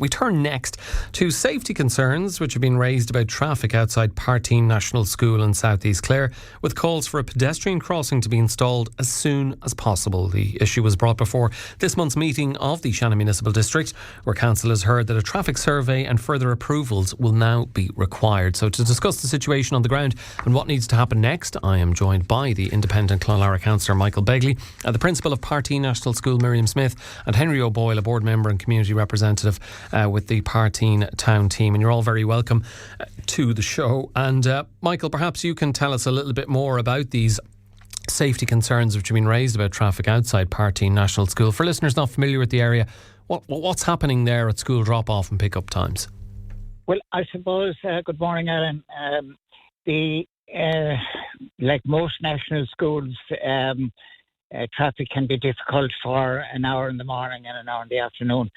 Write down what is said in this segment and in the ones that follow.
We turn next to safety concerns which have been raised about traffic outside Parteen National School in South East Clare, with calls for a pedestrian crossing to be installed as soon as possible. The issue was brought before this month's meeting of the Shannon Municipal District, where councillors heard that a traffic survey and further approvals will now be required. So to discuss the situation on the ground and what needs to happen next, I am joined by the independent Clare councillor Michael Begley, the principal of Parteen National School Miriam Smyth, and Henry O'Boyle, a board member and community representative with the Parteen Town Team. And you're all very welcome to the show. And Michael, perhaps you can tell us a little bit more about these safety concerns which have been raised about traffic outside Parteen National School. For listeners not familiar with the area, what's happening there at school drop-off and pick-up times? Well, I suppose, good morning, Alan. Like most national schools, traffic can be difficult for an hour in the morning and an hour in the afternoon.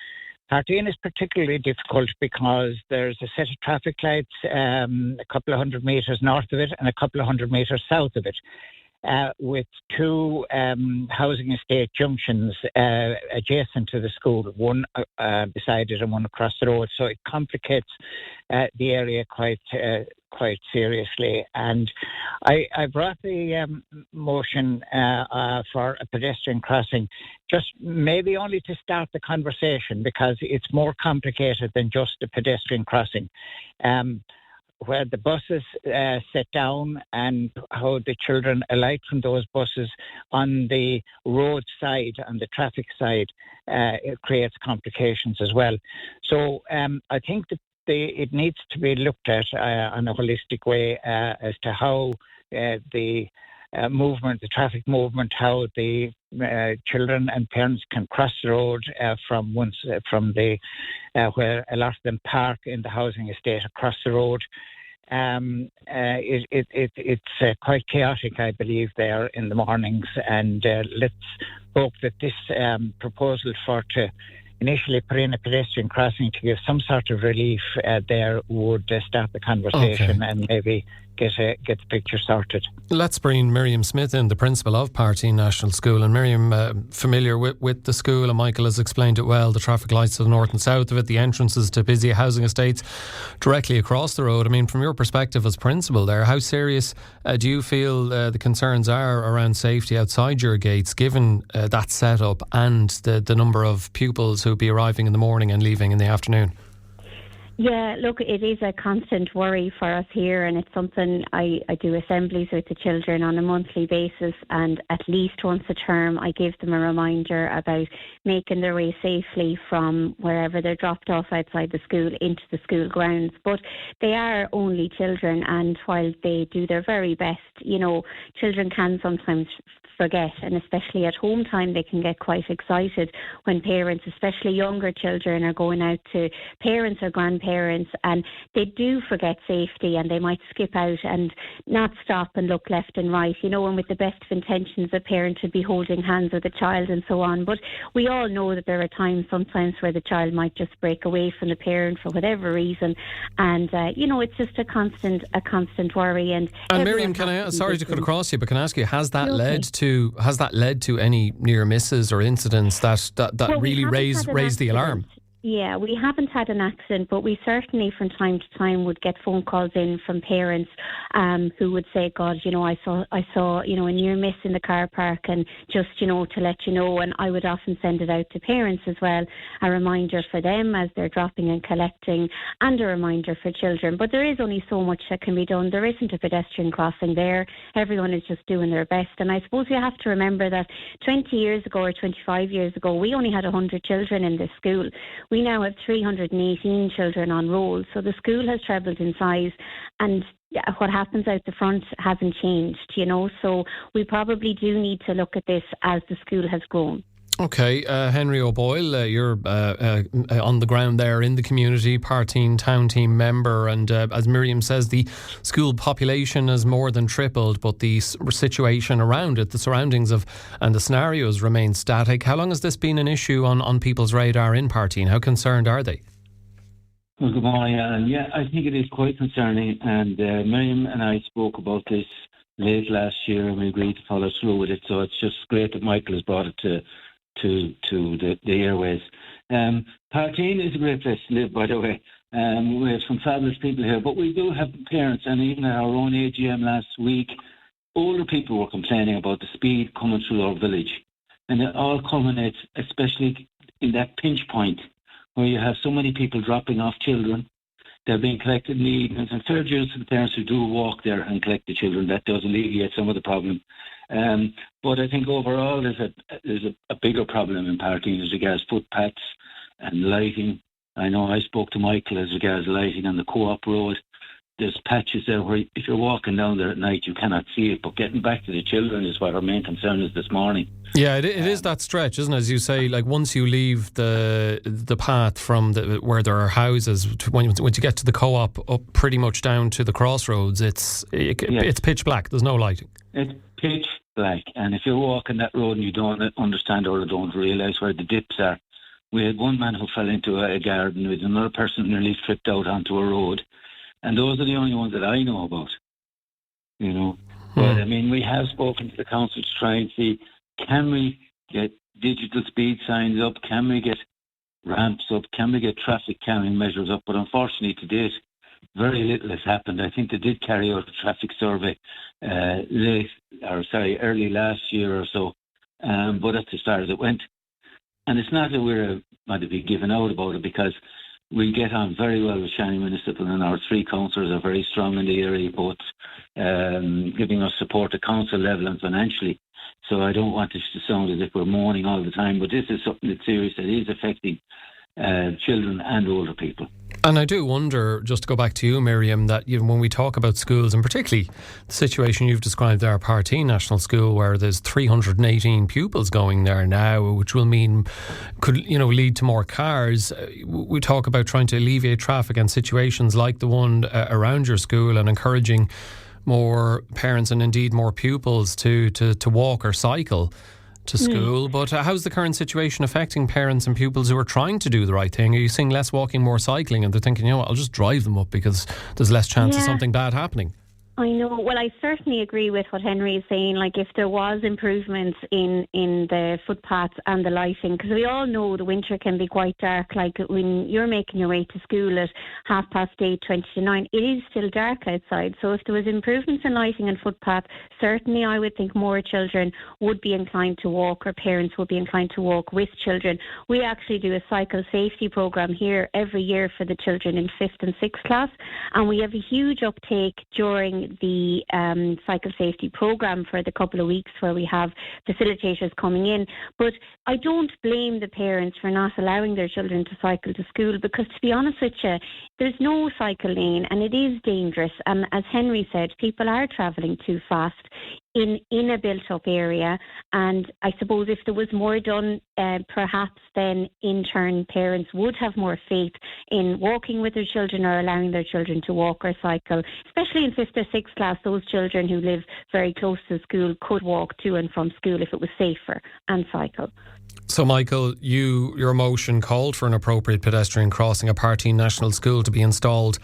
Parteen is particularly difficult because there's a set of traffic lights a couple of 100 metres north of it and a couple of 100 metres south of it, with two housing estate junctions adjacent to the school, one beside it and one across the road. So it complicates the area quite seriously. And I brought the motion for a pedestrian crossing, just maybe only to start the conversation, because it's more complicated than just a pedestrian crossing. Where the buses sit down and how the children alight from those buses on the road side, on the traffic side, it creates complications as well. So I think that it needs to be looked at in a holistic way as to how the traffic movement, how the children and parents can cross the road from the where a lot of them park in the housing estate across the road. It's quite chaotic, I believe, there in the mornings, and let's hope that this proposal to initially put in a pedestrian crossing to give some sort of relief there would start the conversation and maybe get the picture sorted. Let's bring Miriam Smyth in, the principal of Parteen National School. And Miriam, familiar with the school, and Michael has explained it well, the traffic lights to the north and south of it, the entrances to busy housing estates directly across the road. I mean, from your perspective as principal there, how serious do you feel the concerns are around safety outside your gates, given that setup and the number of pupils who'll be arriving in the morning and leaving in the afternoon? Yeah, look, it is a constant worry for us here, and it's something I do assemblies with the children on a monthly basis, and at least once a term I give them a reminder about making their way safely from wherever they're dropped off outside the school into the school grounds. But they are only children, and while they do their very best, children can sometimes forget, and especially at home time they can get quite excited when parents, especially younger children, are going out to parents or grandparents, and they do forget safety, and they might skip out and not stop and look left and right, and with the best of intentions a parent should be holding hands with a child and so on. But we all know that there are times sometimes where the child might just break away from the parent for whatever reason, and it's just a constant worry. And Miriam, sorry to cut across you, but can I ask you, has that led to any near misses or incidents that really raise the alarm? Yeah, we haven't had an accident, but we certainly from time to time would get phone calls in from parents who would say, God, I saw a near miss in the car park, and just, to let you know. And I would often send it out to parents as well, a reminder for them as they're dropping and collecting, and a reminder for children. But there is only so much that can be done. There isn't a pedestrian crossing there. Everyone is just doing their best. And I suppose you have to remember that 20 years ago or 25 years ago, we only had 100 children in this school. We now have 318 children on roll, so the school has trebled in size, and what happens out the front hasn't changed, so we probably do need to look at this as the school has grown. Okay, Henry O'Boyle, you're on the ground there in the community, Parteen Town Team member, and as Miriam says, the school population has more than tripled, but the situation around it, the surroundings and the scenarios remain static. How long has this been an issue on people's radar in Parteen? How concerned are they? Well, good morning, Alan. Yeah, I think it is quite concerning, and Miriam and I spoke about this late last year, and we agreed to follow through with it, so it's just great that Michael has brought it to the airways. Parteen is a great place to live, by the way. We have some fabulous people here, but we do have parents, and even at our own AGM last week, older people were complaining about the speed coming through our village. And it all culminates, especially in that pinch point, where you have so many people dropping off children. They're being collected in the evenings, and fair dues to the parents who do walk there and collect the children. That does alleviate some of the problem. But I think overall there's a bigger problem in Parteen as regards footpaths and lighting. I know I spoke to Michael as regards lighting on the Co-op Road. There's patches there where if you're walking down there at night you cannot see it, but getting back to the children is what our main concern is this morning. Yeah, it is that stretch, isn't it? As you say, like once you leave the path from where there are houses, when you get to the Co-op up pretty much down to the crossroads, it's pitch black. There's no lighting. It's pitch black, and if you're walking that road and you don't understand or don't realise where the dips are, we had one man who fell into a garden with another person who nearly tripped out onto a road. And those are the only ones that I know about, you know. But, I mean, we have spoken to the council to try and see, can we get digital speed signs up? Can we get ramps up? Can we get traffic calming measures up? But unfortunately, to date, very little has happened. I think they did carry out a traffic survey early last year or so, but that's as far as it went. And it's not that we're going to be giving out about it, because we get on very well with Shannon Municipal, and our three councillors are very strong in the area, both giving us support at council level and financially. So I don't want this to sound as if we're moaning all the time, but this is something that's serious, that is affecting children and older people. And I do wonder, just to go back to you, Miriam, that when we talk about schools, and particularly the situation you've described there, Parteen National School, where there's 318 pupils going there now, which will mean could lead to more cars. We talk about trying to alleviate traffic and situations like the one around your school, and encouraging more parents and indeed more pupils to walk or cycle to school. But how's the current situation affecting parents and pupils who are trying to do the right thing? Are you seeing less walking, more cycling, and they're thinking, I'll just drive them up because there's less chance of something bad happening? I know. Well, I certainly agree with what Henry is saying. Like, if there was improvements in the footpaths and the lighting, because we all know the winter can be quite dark. Like when you're making your way to school at 8:30, 20 to 9, it is still dark outside. So if there was improvements in lighting and footpath, certainly I would think more children would be inclined to walk, or parents would be inclined to walk with children. We actually do a cycle safety programme here every year for the children in 5th and 6th class, and we have a huge uptake during the cycle safety programme for the couple of weeks where we have facilitators coming in. But I don't blame the parents for not allowing their children to cycle to school, because to be honest with you, there's no cycle lane and it is dangerous. And as Henry said, people are travelling too fast in a built-up area, and I suppose if there was more done, perhaps then in turn parents would have more faith in walking with their children or allowing their children to walk or cycle. Especially in 5th or 6th class, those children who live very close to school could walk to and from school if it was safer, and cycle. So, Michael, your motion called for an appropriate pedestrian crossing at Parteen National School to be installed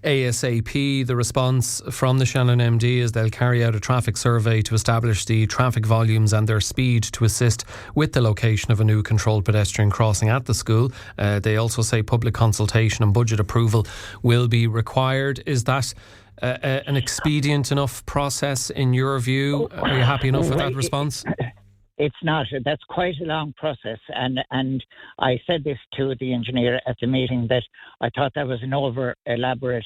ASAP. The response from the Shannon MD is they'll carry out a traffic survey to establish the traffic volumes and their speed to assist with the location of a new controlled pedestrian crossing at the school. They also say public consultation and budget approval will be required. Is that an expedient enough process in your view? Are you happy enough with that response? It's not. That's quite a long process. And I said this to the engineer at the meeting, that I thought that was an over-elaborate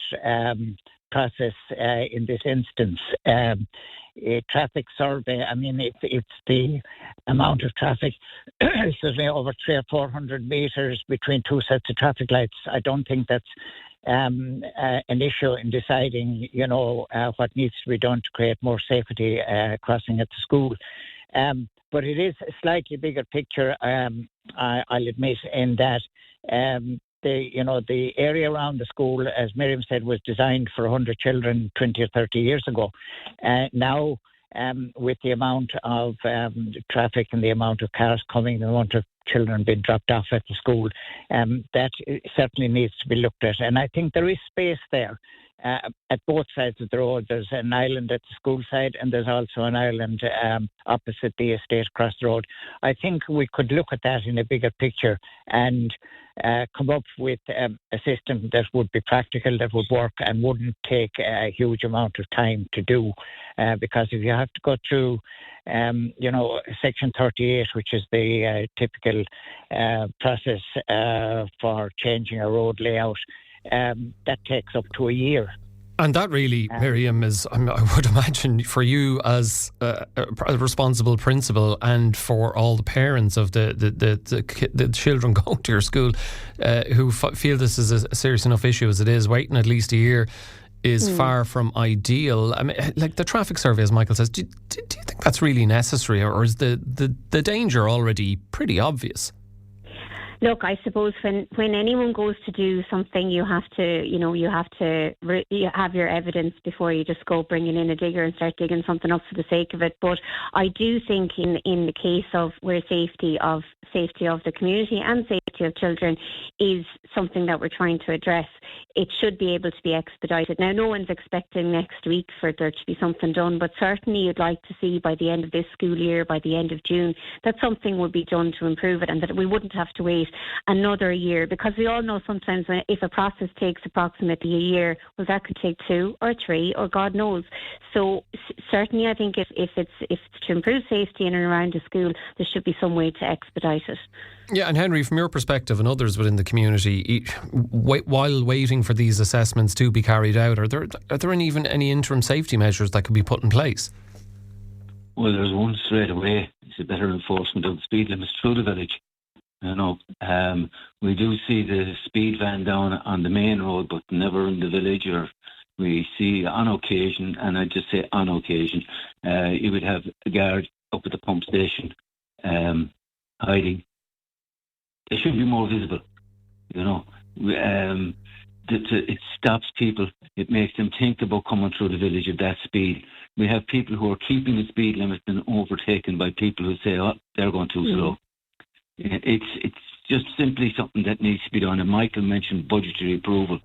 process in this instance. A traffic survey, I mean, it's the amount of traffic, over 300 or 400 metres between two sets of traffic lights. I don't think that's an issue in deciding, what needs to be done to create more safety crossing at the school. But it is a slightly bigger picture, I'll admit, in that the area around the school, as Miriam said, was designed for 100 children 20 or 30 years ago. Now, with the amount of traffic and the amount of cars coming, the amount of children being dropped off at the school, that certainly needs to be looked at. And I think there is space there. at both sides of the road. There's an island at the school side, and there's also an island opposite the estate across the road. I think we could look at that in a bigger picture and come up with a system that would be practical, that would work, and wouldn't take a huge amount of time to do. Because if you have to go through, Section 38, which is the typical process for changing a road layout, that takes up to a year. And that really, Miriam, is, I would imagine, for you as a responsible principal and for all the parents of the children going to your school who feel this is a serious enough issue as it is, waiting at least a year is far from ideal. I mean, like the traffic survey, as Michael says, do you think that's really necessary, or is the danger already pretty obvious? Look, I suppose when anyone goes to do something, you have to you have your evidence before you just go bringing in a digger and start digging something up for the sake of it. But I do think in the case of where safety of the community and safety of children is something that we're trying to address, it should be able to be expedited. Now, no one's expecting next week for there to be something done, but certainly you'd like to see by the end of this school year, by the end of June, that something would be done to improve it, and that we wouldn't have to wait another year, because we all know sometimes if a process takes approximately a year, well, that could take 2 or 3 or God knows. So certainly I think if it's to improve safety in and around the school, there should be some way to expedite it. Yeah, and Henry, from your perspective and others within the community, while waiting for these assessments to be carried out, are there any interim safety measures that could be put in place? Well, there's one straight away. It's a better enforcement of the speed limits through the village. We do see the speed van down on the main road, but never in the village. Or we see on occasion, and I just say on occasion, you would have a guard up at the pump station hiding. They should be more visible. It stops people. It makes them think about coming through the village at that speed. We have people who are keeping the speed limit and overtaken by people who say, "Oh, they're going too slow." It's just simply something that needs to be done. And Michael mentioned budgetary approval.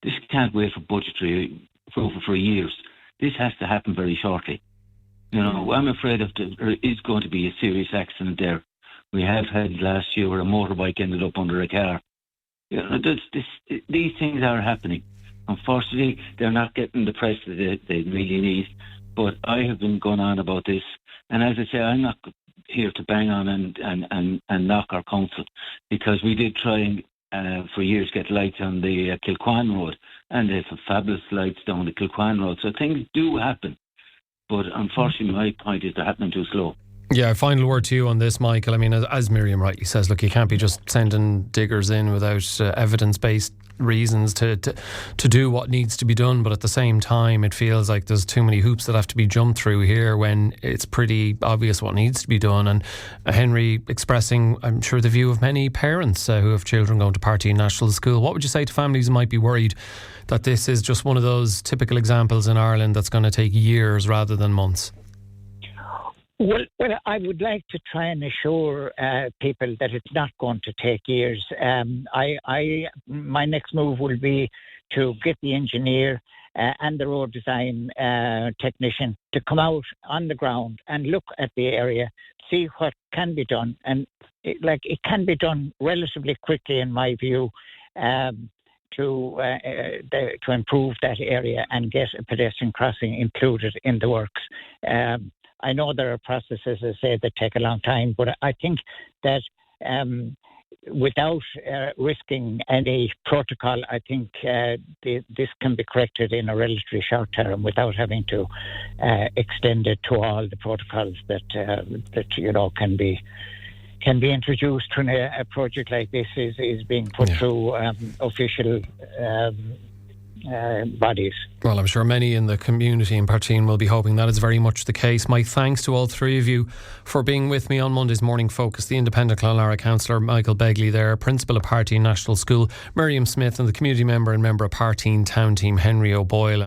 This can't wait for budgetary approval for years. This has to happen very shortly. I'm afraid there is going to be a serious accident there. We have had last year where a motorbike ended up under a car. These things are happening. Unfortunately, they're not getting the press that they really need. But I have been going on about this. And as I say, I'm not here to bang on and knock our council, because we did try for years get lights on the Kilquan Road, and they have fabulous lights down the Kilquan Road. So things do happen. But unfortunately, my point is they're happening too slow. Yeah, final word to you on this, Michael. I mean, as Miriam rightly says, look, you can't be just sending diggers in without evidence-based reasons to do what needs to be done. But at the same time, it feels like there's too many hoops that have to be jumped through here when it's pretty obvious what needs to be done. And Henry expressing, I'm sure, the view of many parents who have children going to Parteen National School. What would you say to families who might be worried that this is just one of those typical examples in Ireland that's going to take years rather than months? Well, I would like to try and assure people that it's not going to take years. My next move will be to get the engineer and the road design technician to come out on the ground and look at the area, see what can be done, and it can be done relatively quickly, in my view, to improve that area and get a pedestrian crossing included in the works. I know there are processes, as I say, that take a long time, but I think that without risking any protocol, I think this can be corrected in a relatively short term without having to extend it to all the protocols that can be introduced when a project like this is being put through official bodies. Well, I'm sure many in the community in Parteen will be hoping that is very much the case. My thanks to all three of you for being with me on Monday's Morning Focus. The independent Clare councillor Michael Begley there, principal of Parteen National School Miriam Smyth, and the community member and member of Parteen Town Team Henry O'Boyle.